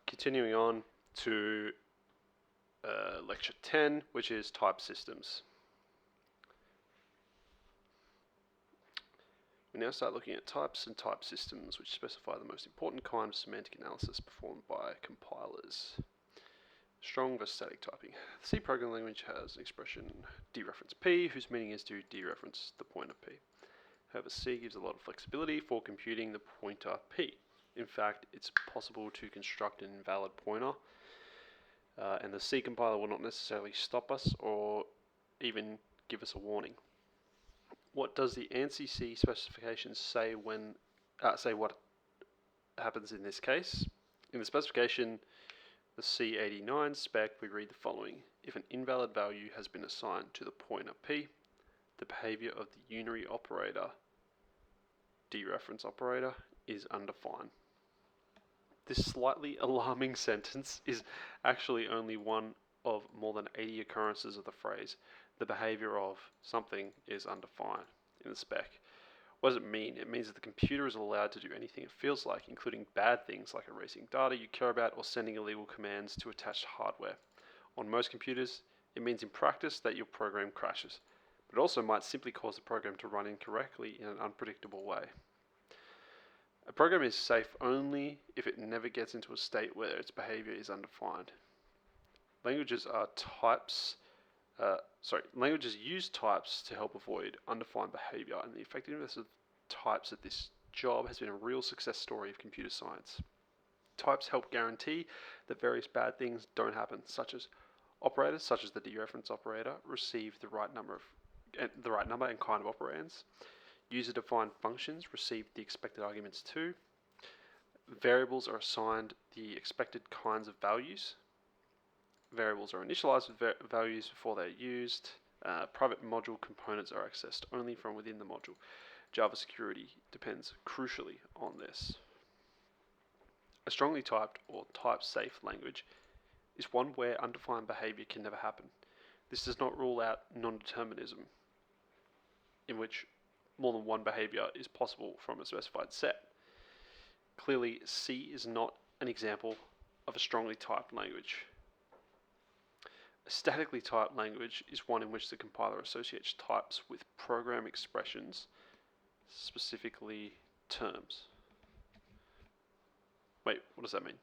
Continuing on to lecture 10, which is type systems. We now start looking at types and type systems, which specify the most important kind of semantic analysis performed by compilers. Strong versus static typing. The C programming language has an expression dereference P, whose meaning is to dereference the pointer P. However, C gives a lot of flexibility for computing the pointer P. In fact, it's possible to construct an invalid pointer, and the C compiler will not necessarily stop us or even give us a warning. What does the ANSI C specification say when say what happens in this case? In the specification, the C89 spec, we read the following. If an invalid value has been assigned to the pointer P, the behavior of the unary operator, dereference operator, is undefined. This slightly alarming sentence is actually only one of more than 80 occurrences of the phrase, the behavior of something is undefined in the spec. What does it mean? It means that the computer is allowed to do anything it feels like, including bad things like erasing data you care about or sending illegal commands to attached hardware. On most computers, it means in practice that your program crashes, but it also might simply cause the program to run incorrectly in an unpredictable way. A program is safe only if it never gets into a state where its behavior is undefined. Languages use types to help avoid undefined behavior, and the effectiveness of types at this job has been a real success story of computer science. Types help guarantee that various bad things don't happen, such as operators, such as the dereference operator, receive the right number and kind of operands. User-defined functions receive the expected arguments too. Variables are assigned the expected kinds of values. Variables are initialized with values before they're used. Private module components are accessed only from within the module. Java security depends crucially on this. A strongly typed or type-safe language is one where undefined behavior can never happen. This does not rule out non-determinism, in which more than one behavior is possible from a specified set. Clearly, C is not an example of a strongly typed language. A statically typed language is one in which the compiler associates types with program expressions, specifically terms. Wait, what does that mean?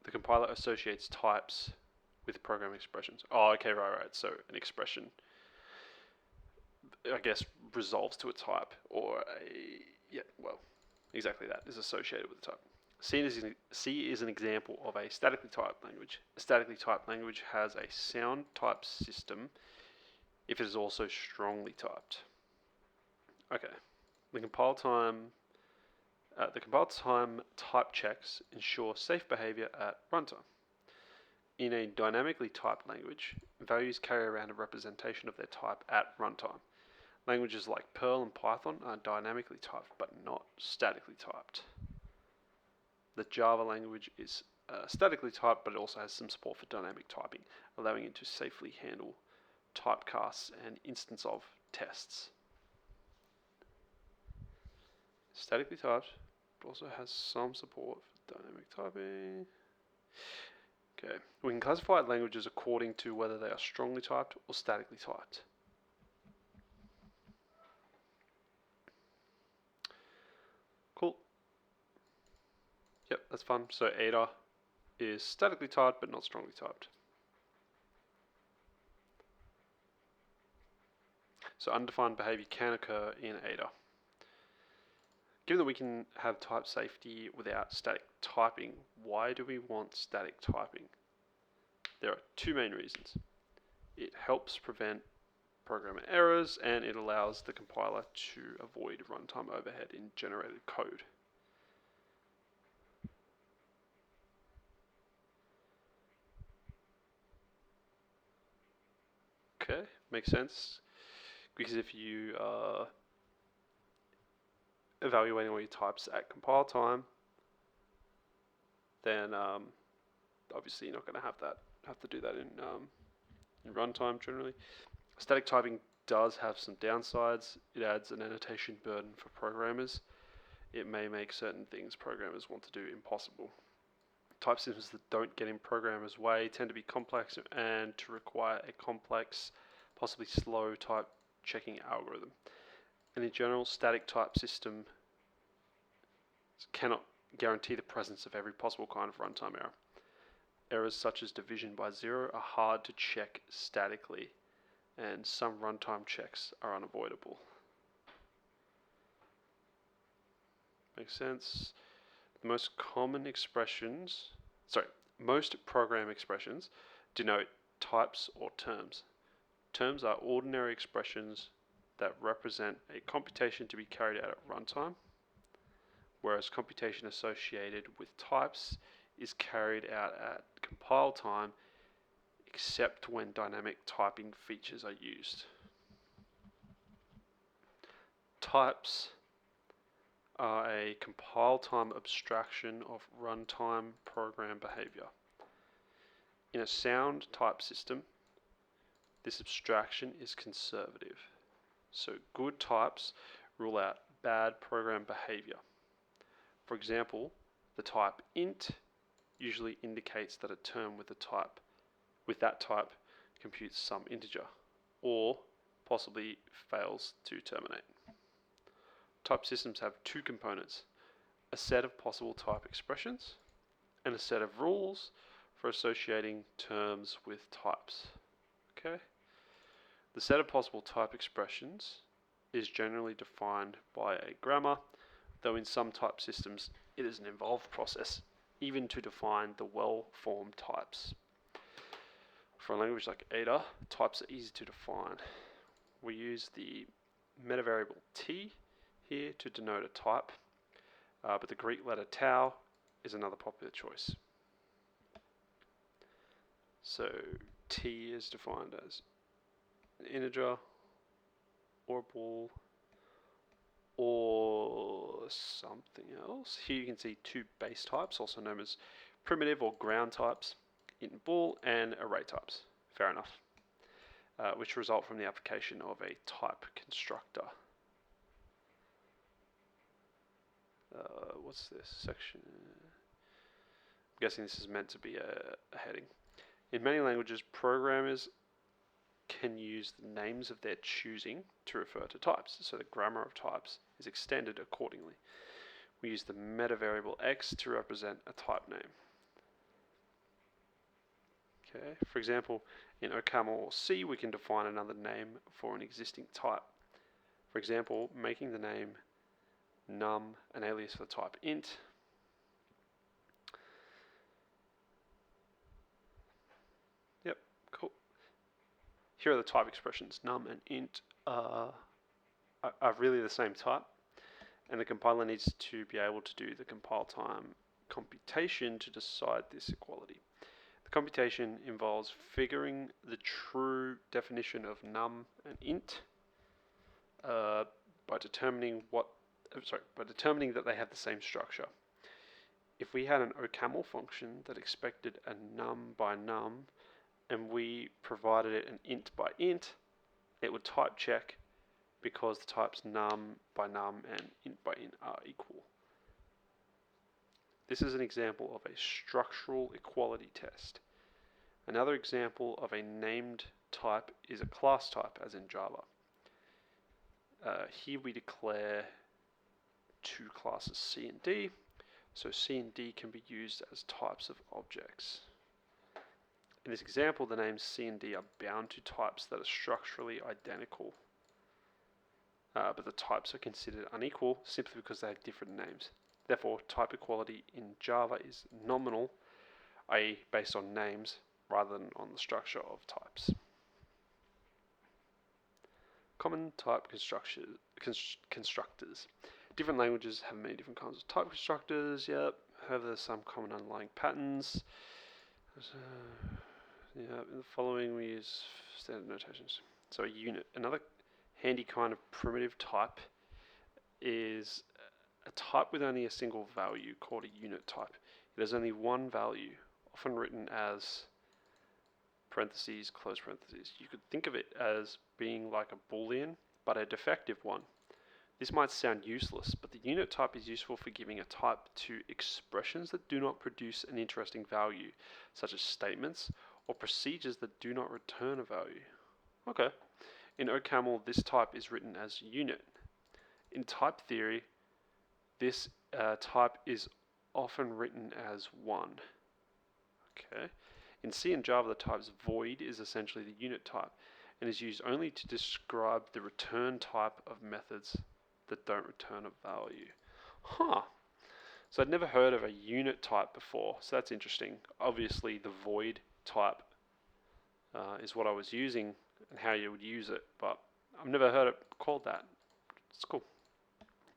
The compiler associates types with program expressions. Oh, okay, right. So an expression, I guess, resolves to a type, or exactly that, is associated with a type. C is an example of a statically typed language. A statically typed language has a sound type system if it is also strongly typed. Okay, the compile time type checks ensure safe behavior at runtime. In a dynamically typed language, values carry around a representation of their type at runtime. Languages like Perl and Python are dynamically typed but not statically typed. The Java language is statically typed, but it also has some support for dynamic typing, allowing it to safely handle typecasts and instance of tests. Statically typed, but also has some support for dynamic typing. Okay, we can classify languages according to whether they are strongly typed or statically typed. Cool. Yep, that's fun. So Ada is statically typed but not strongly typed. So undefined behavior can occur in Ada. Given that we can have type safety without static typing, why do we want static typing? There are two main reasons. It helps prevent program errors, and it allows the compiler to avoid runtime overhead in generated code. Okay, makes sense. Because if you are evaluating all your types at compile time, then obviously you're not going to have to do that in runtime generally. Static typing does have some downsides. It adds an annotation burden for programmers. it may make certain things programmers want to do impossible. Type systems that don't get in programmers' way tend to be complex and to require a complex, possibly slow type checking algorithm. And in general, static type system cannot guarantee the presence of every possible kind of runtime error. Errors such as division by zero are hard to check statically, and some runtime checks are unavoidable. Makes sense? Most program expressions denote types or terms. Terms are ordinary expressions that represent a computation to be carried out at runtime, whereas computation associated with types is carried out at compile time, except when dynamic typing features are used. Types are a compile time abstraction of runtime program behavior. In a sound type system, this abstraction is conservative. So good types rule out bad program behavior. For example, the type int usually indicates that a term with that type computes some integer, or possibly fails to terminate. Type systems have two components: a set of possible type expressions and a set of rules for associating terms with types. Okay? The set of possible type expressions is generally defined by a grammar, though in some type systems it is an involved process, even to define the well-formed types. For a language like Ada, types are easy to define. We use the metavariable t here to denote a type, but the Greek letter tau is another popular choice. So t is defined as an integer or a bool or something else. Here you can see two base types, also known as primitive or ground types, int bool, and array types. Fair enough. Which result from the application of a type constructor. What's this section? I'm guessing this is meant to be a heading. In many languages, programmers can use the names of their choosing to refer to types, so the grammar of types is extended accordingly. We use the metavariable x to represent a type name. Okay, for example, in OCaml or C, we can define another name for an existing type. For example, making the name num an alias for the type int. Yep, cool. Here are the type expressions. Num and int are really the same type, and the compiler needs to be able to do the compile time computation to decide this equality. The computation involves figuring the true definition of num and int by determining that they have the same structure. If we had an OCaml function that expected a num by num and we provided it an int by int, it would type check because the types num by num and int by int are equal. This is an example of a structural equality test. Another example of a named type is a class type, as in Java. Here we declare two classes C and D, so C and D can be used as types of objects. In this example, the names C and D are bound to types that are structurally identical, but the types are considered unequal simply because they have different names. Therefore, type equality in Java is nominal, i.e. based on names rather than on the structure of types. Common type constructors. Different languages have many different kinds of type constructors, yep. However, there's some common underlying patterns. In the following we use standard notations. So a unit. Another handy kind of primitive type is a type with only a single value called a unit type. It has only one value, often written as parentheses, close parentheses. You could think of it as being like a Boolean, but a defective one. This might sound useless, but the unit type is useful for giving a type to expressions that do not produce an interesting value, such as statements or procedures that do not return a value. Okay. In OCaml, this type is written as unit. In type theory, this type is often written as 1. Okay. In C and Java, the type void is essentially the unit type and is used only to describe the return type of methods that don't return a value. Huh. So I'd never heard of a unit type before, so that's interesting. Obviously, the void type is what I was using and how you would use it, but I've never heard it called that. It's cool.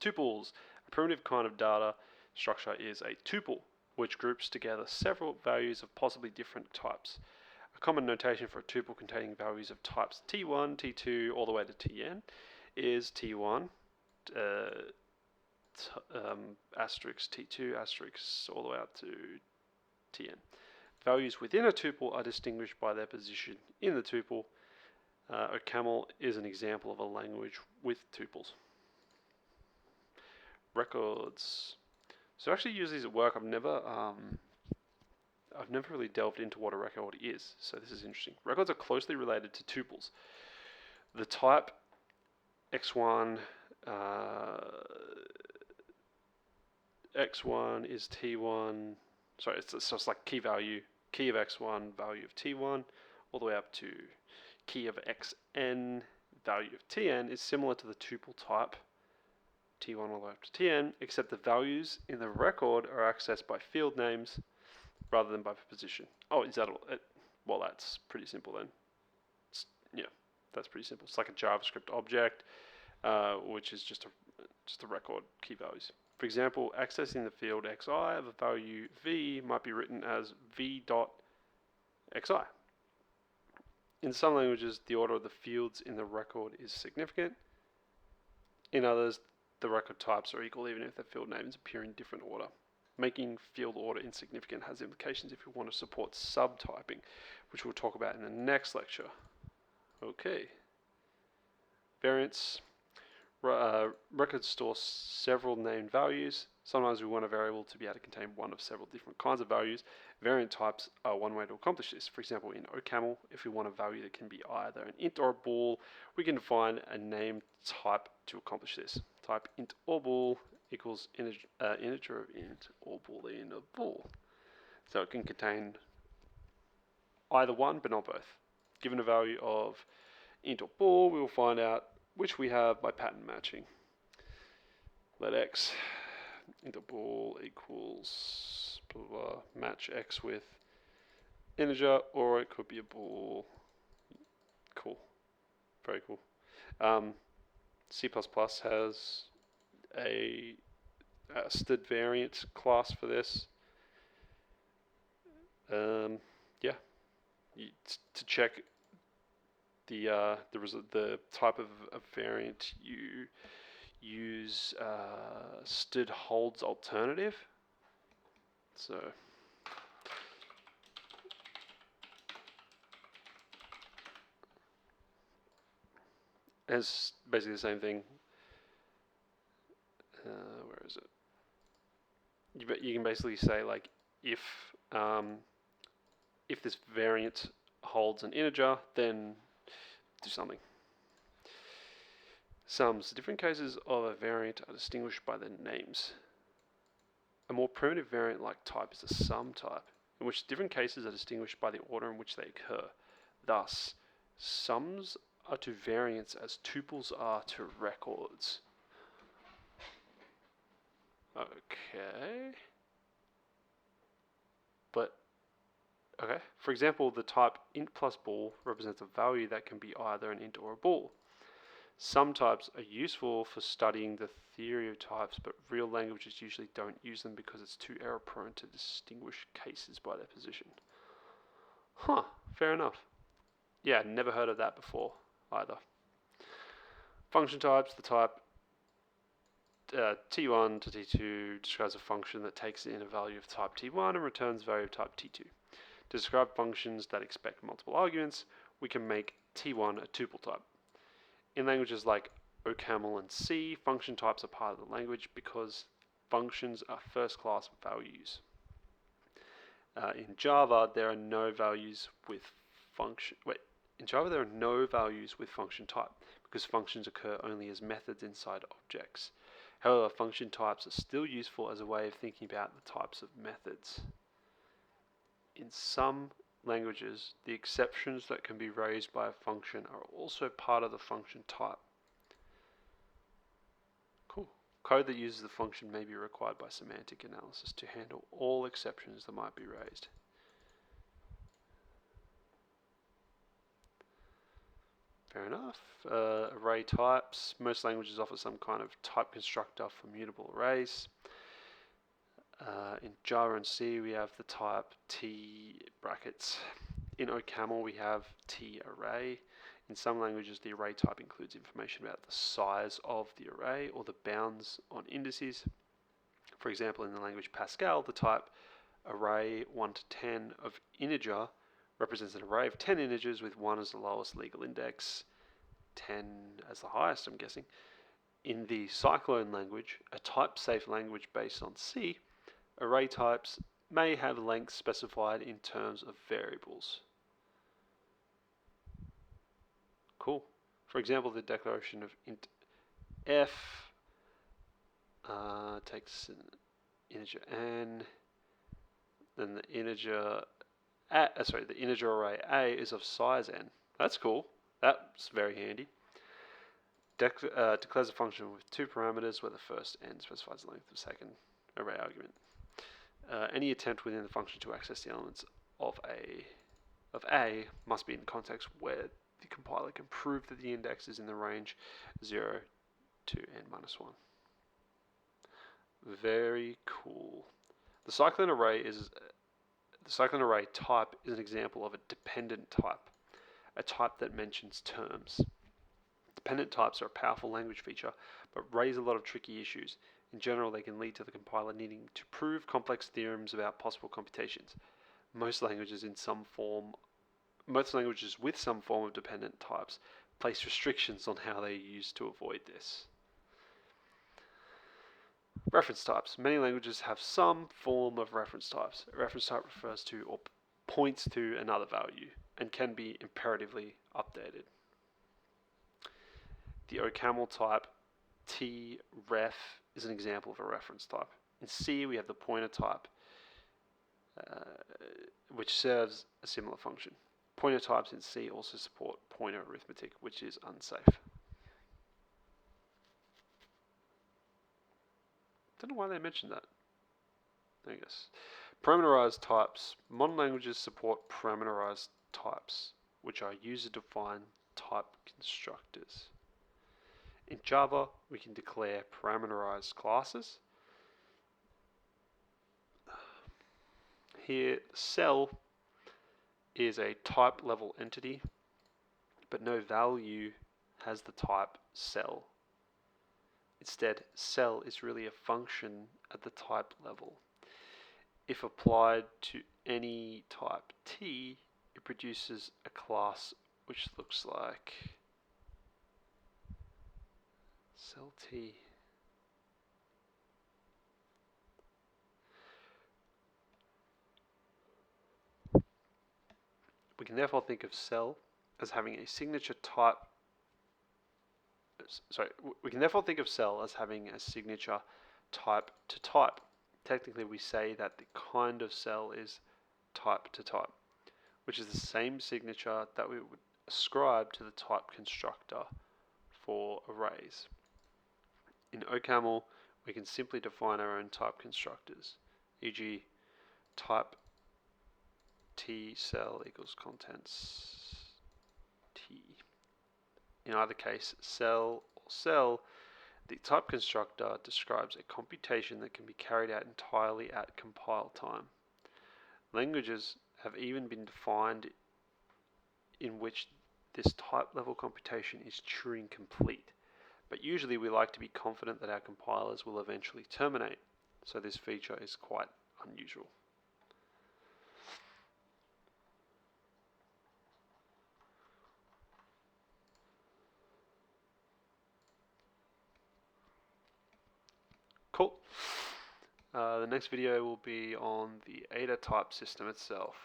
Tuples. A primitive kind of data structure is a tuple, which groups together several values of possibly different types. A common notation for a tuple containing values of types T1, T2, all the way to Tn is T1, asterisk T2, asterisk all the way up to Tn. Values within a tuple are distinguished by their position in the tuple. OCaml is an example of a language with tuples. Records. So actually use these at work. I've never really delved into what a record is, so this is interesting. Records are closely related to tuples. The type x1 x1 is T1. Sorry, it's like key value, key of x1, value of T1, all the way up to key of xn, value of Tn is similar to the tuple type T1 all the way up to Tn, except the values in the record are accessed by field names rather than by position. Oh, is that it? Well, that's pretty simple then. Yeah, that's pretty simple. It's like a JavaScript object, which is just a record key values. For example, accessing the field xi of a value v might be written as v.xi. In some languages, the order of the fields in the record is significant. In others, the record types are equal even if the field names appear in different order. Making field order insignificant has implications if you want to support subtyping, which we'll talk about in the next lecture. Okay. Variants. Records store several named values. Sometimes we want a variable to be able to contain one of several different kinds of values. Variant types are one way to accomplish this. For example, in OCaml, if we want a value that can be either an int or a bool, we can define a named type to accomplish this. Type int or bool equals integer of int or boolean of bool. So it can contain either one but not both. Given a value of int or bool, we will find out which we have by pattern matching. Let x int or bool equals blah, blah, blah, match x with integer, or it could be a bool. Cool, very cool. C++ has a std variant class for this. Yeah, to check the type of variant, you use std holds alternative. So it's basically the same thing. Where is it? You can basically say, like, if this variant holds an integer, then do something. Sums. Different cases of a variant are distinguished by their names. A more primitive variant-like type is a sum type, in which different cases are distinguished by the order in which they occur. Thus, sums are to variants as tuples are to records. Okay. Okay. For example, the type int plus bool represents a value that can be either an int or a bool. Some types are useful for studying the theory of types, but real languages usually don't use them because it's too error prone to distinguish cases by their position. Huh, fair enough. Yeah, never heard of that before either. Function types. The type T1 to T2 describes a function that takes in a value of type T1 and returns value of type T2. To describe functions that expect multiple arguments, we can make T1 a tuple type. In languages like OCaml and C, function types are part of the language because functions are first class values. In Java, there are no values with function. In Java, there are no values with function type because functions occur only as methods inside objects. However, function types are still useful as a way of thinking about the types of methods. In some languages, the exceptions that can be raised by a function are also part of the function type. Cool. Code that uses the function may be required by semantic analysis to handle all exceptions that might be raised. Fair enough. Array types. Most languages offer some kind of type constructor for mutable arrays. In Java and C, we have the type T brackets. In OCaml, we have T array. In some languages, the array type includes information about the size of the array or the bounds on indices. For example, in the language Pascal, the type array 1 to 10 of integer represents an array of 10 integers with 1 as the lowest legal index, 10 as the highest, I'm guessing. In the Cyclone language, a type-safe language based on C, array types may have lengths specified in terms of variables. Cool. For example, the declaration of int f takes an integer n, then the integer the integer array a is of size n. That's cool. That's very handy. Declares a function with two parameters where the first n specifies the length of the second array argument. Any attempt within the function to access the elements of a must be in context where the compiler can prove that the index is in the range 0 to n minus 1. Very cool. The Cyclone array type is an example of a dependent type, a type that mentions terms. Dependent types are a powerful language feature, but raise a lot of tricky issues. In general, they can lead to the compiler needing to prove complex theorems about possible computations. Most languages with some form of dependent types place restrictions on how they are used to avoid this. Reference types. Many languages have some form of reference types. A reference type refers to or points to another value and can be imperatively updated. The OCaml type tref is an example of a reference type. In C, we have the pointer type, which serves a similar function. Pointer types in C also support pointer arithmetic, which is unsafe. Don't know why they mentioned that. I guess. Parameterized types. Modern languages support parameterized types, which are user-defined type constructors. In Java, we can declare parameterized classes. Here, cell is a type level entity, but no value has the type cell. Instead, cell is really a function at the type level. If applied to any type T, it produces a class which looks like cell T. We can therefore think of cell as having a signature type. We can therefore think of cell as having a signature type to type. Technically, we say that the kind of cell is type to type, which is the same signature that we would ascribe to the type constructor for arrays. In OCaml, we can simply define our own type constructors, e.g. type T cell equals contents T. In either case, cell or cell, the type constructor describes a computation that can be carried out entirely at compile time. Languages have even been defined in which this type level computation is Turing complete, but usually we like to be confident that our compilers will eventually terminate, so this feature is quite unusual. The next video will be on the Ada type system itself.